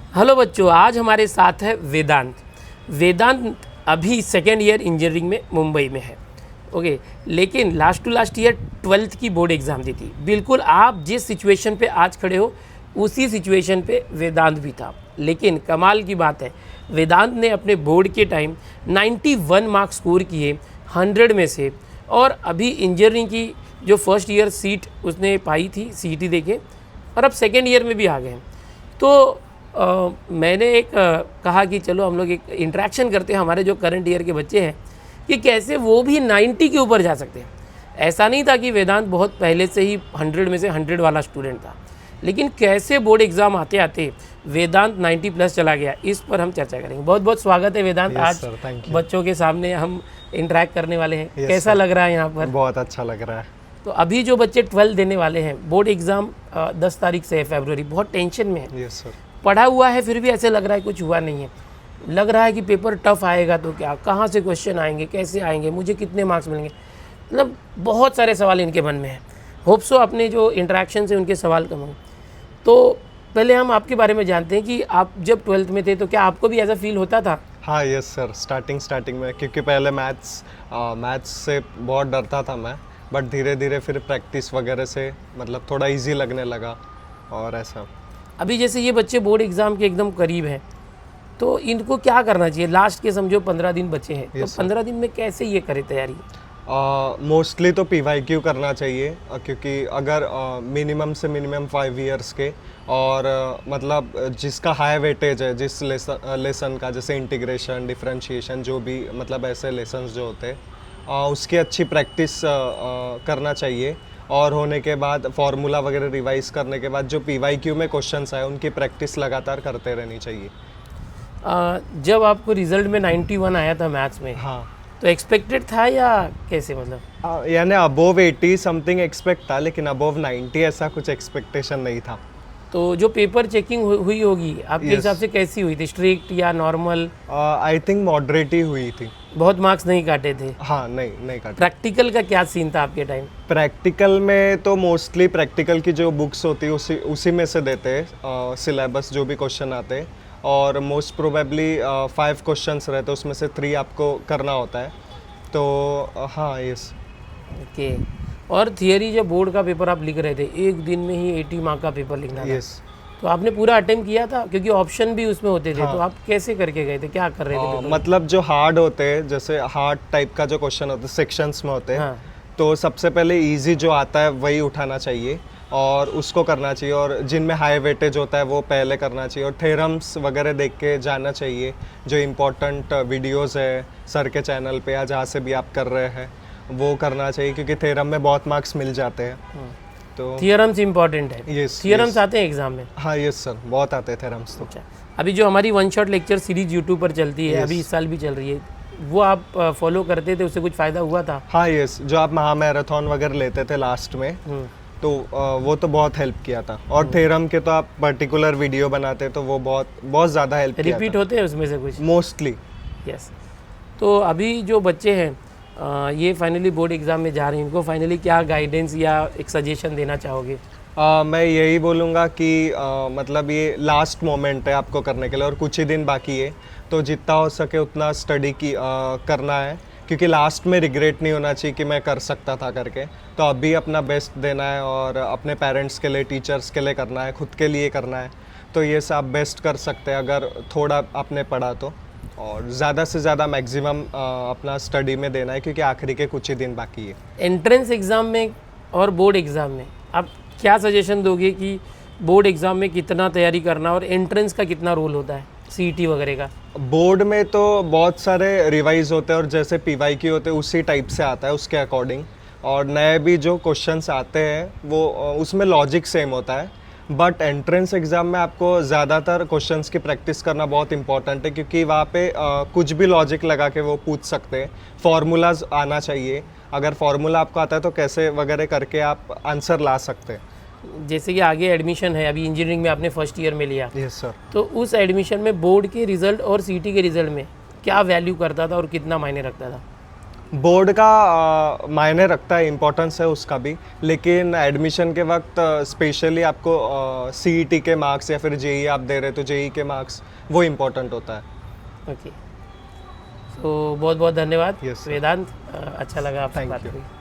Hello बच्चों, आज हमारे साथ है वेदांत। वेदांत अभी सेकेंड ईयर इंजीनियरिंग में मुंबई में है। ओके, लेकिन last to last year 12th की बोर्ड एग्ज़ाम दी थी। बिल्कुल आप जिस सिचुएशन पे आज खड़े हो उसी सिचुएशन पे वेदांत भी था। लेकिन कमाल की बात है, वेदांत ने अपने बोर्ड के टाइम 91 मार्क्स स्कोर किए 100 में से, और अभी इंजीनियरिंग की जो फर्स्ट ईयर सीट उसने पाई थी सीईटी देके, और अब सेकेंड ईयर में भी आ गए हैं। तो मैंने एक कहा कि चलो हम लोग एक इंटरेक्शन करते हैं हमारे जो करंट ईयर के बच्चे हैं कि कैसे वो भी 90 के ऊपर जा सकते हैं। ऐसा नहीं था कि वेदांत बहुत पहले से ही 100 में से 100 वाला स्टूडेंट था, लेकिन कैसे बोर्ड एग्ज़ाम आते आते वेदांत 90 प्लस चला गया, इस पर हम चर्चा करेंगे। बहुत बहुत स्वागत है वेदांत। आज बच्चों के सामने हम इंटरेक्ट करने वाले हैं। कैसा लग रहा है यहाँ पर? बहुत अच्छा लग रहा है। तो अभी जो बच्चे 12 देने वाले हैं, बोर्ड एग्ज़ाम 10 तारीख से है फरवरी, बहुत टेंशन में है। Yes sir. पढ़ा हुआ है फिर भी ऐसे लग रहा है कुछ हुआ नहीं है। लग रहा है कि पेपर टफ आएगा तो क्या, कहाँ से क्वेश्चन आएंगे, कैसे आएंगे, मुझे कितने मार्क्स मिलेंगे, मतलब बहुत सारे सवाल इनके मन में हैं। होप सो अपने जो इंटरेक्शन से उनके सवाल कम हों। तो पहले हम आपके बारे में जानते हैं कि आप जब 12th में थे तो क्या आपको भी ऐसा फील होता था? हाँ यस सर, स्टार्टिंग में, क्योंकि पहले मैथ्स से बहुत डरता था मैं, बट धीरे धीरे फिर प्रैक्टिस वगैरह से मतलब थोड़ा इजी लगने लगा। और ऐसा अभी जैसे ये बच्चे बोर्ड एग्ज़ाम के एकदम करीब हैं, तो इनको क्या करना चाहिए? लास्ट के समझो 15 दिन बचे हैं, तो 15 दिन में कैसे ये करें तैयारी? मोस्टली तो PYQ करना चाहिए, क्योंकि अगर मिनिमम से मिनिमम 5 इयर्स के, और मतलब जिसका हाई वेटेज है, जिस लेसन का, जैसे इंटीग्रेशन, डिफरेंशिएशन, जो भी मतलब ऐसे लेसन्स जो होते हैं उसकी अच्छी प्रैक्टिस करना चाहिए। और होने के बाद फार्मूला वगैरह रिवाइज करने के बाद जो PYQ में क्वेश्चंस आए उनकी प्रैक्टिस लगातार करते रहनी चाहिए। जब आपको रिजल्ट में 91 आया था मैथ्स में, हाँ, तो एक्सपेक्टेड था या कैसे? मतलब यानी अबोव 80 समथिंग एक्सपेक्ट था, लेकिन अबोव 90 ऐसा कुछ एक्सपेक्टेशन नहीं था। तो जो पेपर चेकिंग हुई होगी आपके हिसाब से कैसी हुई थी? स्ट्रिक्ट या नॉर्मल? आई थिंक मॉडरेट ही हुई थी। बहुत मार्क्स नहीं काटे थे? हाँ, नहीं काटे। प्रैक्टिकल का क्या सीन था आपके टाइम? प्रैक्टिकल में तो मोस्टली प्रैक्टिकल की जो बुक्स होती है उसी में से देते हैं सिलेबस, जो भी क्वेश्चन आते हैं, और मोस्ट प्रोबेबली 5 क्वेश्चंस रहते हैं, उसमें से 3 आपको करना होता है। तो हाँ, यस। ओके। और थियरी, जब बोर्ड का पेपर आप लिख रहे थे, एक दिन में ही 80 मार्क का पेपर लिखना था, यस। तो आपने पूरा अटेम्प्ट किया था? क्योंकि ऑप्शन भी उसमें होते थे। हाँ। तो आप कैसे करके गए थे, क्या कर रहे थे पेपर में? मतलब जो हार्ड होते हैं, जैसे हार्ड टाइप का जो क्वेश्चन होता है सेक्शंस में होते हैं, हाँ। तो सबसे पहले इजी जो आता है वही उठाना चाहिए और उसको करना चाहिए, और जिनमें हाई वेटेज होता है वो पहले करना चाहिए, और थ्योरम्स वगैरह देख के जाना चाहिए। जो इम्पोर्टेंट वीडियोस है सर के चैनल पे या जहाँ से भी आप कर रहे हैं वो करना चाहिए, क्योंकि थ्योरम में बहुत मार्क्स मिल जाते हैं। तो थियरम्स इंपॉर्टेंट है? यस। थियरम्स आते हैं एग्जाम में? हाँ यस सर, बहुत आते हैं थ्योरम्स तो। अच्छा, अभी जो हमारी one shot lecture series YouTube पर चलती है, अभी इस साल भी चल रही है, वो आप फॉलो करते थे? उससे कुछ फ़ायदा हुआ था? हाँ यस, जो आप महामैराथन वगैरह लेते थे लास्ट में, तो वो तो बहुत हेल्प किया था। और थ्योरम के तो आप पर्टिकुलर वीडियो बनाते तो वो बहुत ज़्यादा हेल्प किया था। रिपीट होते हैं उसमें से कुछ? Mostly yes. तो अभी जो बच्चे हैं ये फाइनली बोर्ड एग्ज़ाम में जा रहे हैं, इनको फाइनली क्या गाइडेंस या एक सजेशन देना चाहोगे? मैं यही बोलूँगा कि मतलब ये लास्ट मोमेंट है आपको करने के लिए, और कुछ ही दिन बाकी है, तो जितना हो सके उतना स्टडी करना है, क्योंकि लास्ट में रिग्रेट नहीं होना चाहिए कि मैं कर सकता था करके। तो अभी अपना बेस्ट देना है, और अपने पेरेंट्स के लिए, टीचर्स के लिए करना है, खुद के लिए करना है। तो ये सब बेस्ट कर सकते हैं अगर थोड़ा आपने पढ़ा तो, और ज़्यादा से ज़्यादा मैक्सिमम अपना स्टडी में देना है, क्योंकि आखिरी के कुछ ही दिन बाकी है। एंट्रेंस एग्ज़ाम में और बोर्ड एग्ज़ाम में आप क्या सजेशन दोगे कि बोर्ड एग्ज़ाम में कितना तैयारी करना और एंट्रेंस का कितना रोल होता है, सीईटी वगैरह का? बोर्ड में तो बहुत सारे रिवाइज होते हैं, और जैसे PYQ होते हैं उसी टाइप से आता है उसके अकॉर्डिंग, और नए भी जो क्वेश्चंस आते हैं वो उसमें लॉजिक सेम होता है। बट एंट्रेंस एग्ज़ाम में आपको ज़्यादातर क्वेश्चंस की प्रैक्टिस करना बहुत इंपॉर्टेंट है, क्योंकि वहाँ पे कुछ भी लॉजिक लगा के वो पूछ सकते हैं। फार्मूलाज आना चाहिए, अगर फार्मूला आपको आता है तो कैसे वगैरह करके आप आंसर ला सकते हैं। जैसे कि आगे एडमिशन है, अभी इंजीनियरिंग में आपने फर्स्ट ईयर में लिया, यस सर, तो उस एडमिशन में बोर्ड के रिज़ल्ट और सीईटी के रिज़ल्ट में क्या वैल्यू करता था और कितना मायने रखता था? बोर्ड का मायने रखता है, इम्पोर्टेंस है उसका भी, लेकिन एडमिशन के वक्त स्पेशली आपको सीईटी के मार्क्स या फिर जेई आप दे रहे तो जेई के मार्क्स वो इम्पोर्टेंट होता है। ओके, तो बहुत बहुत धन्यवाद Yes, sir. वेदांत, अच्छा लगा आपसे Thank बात you. करी।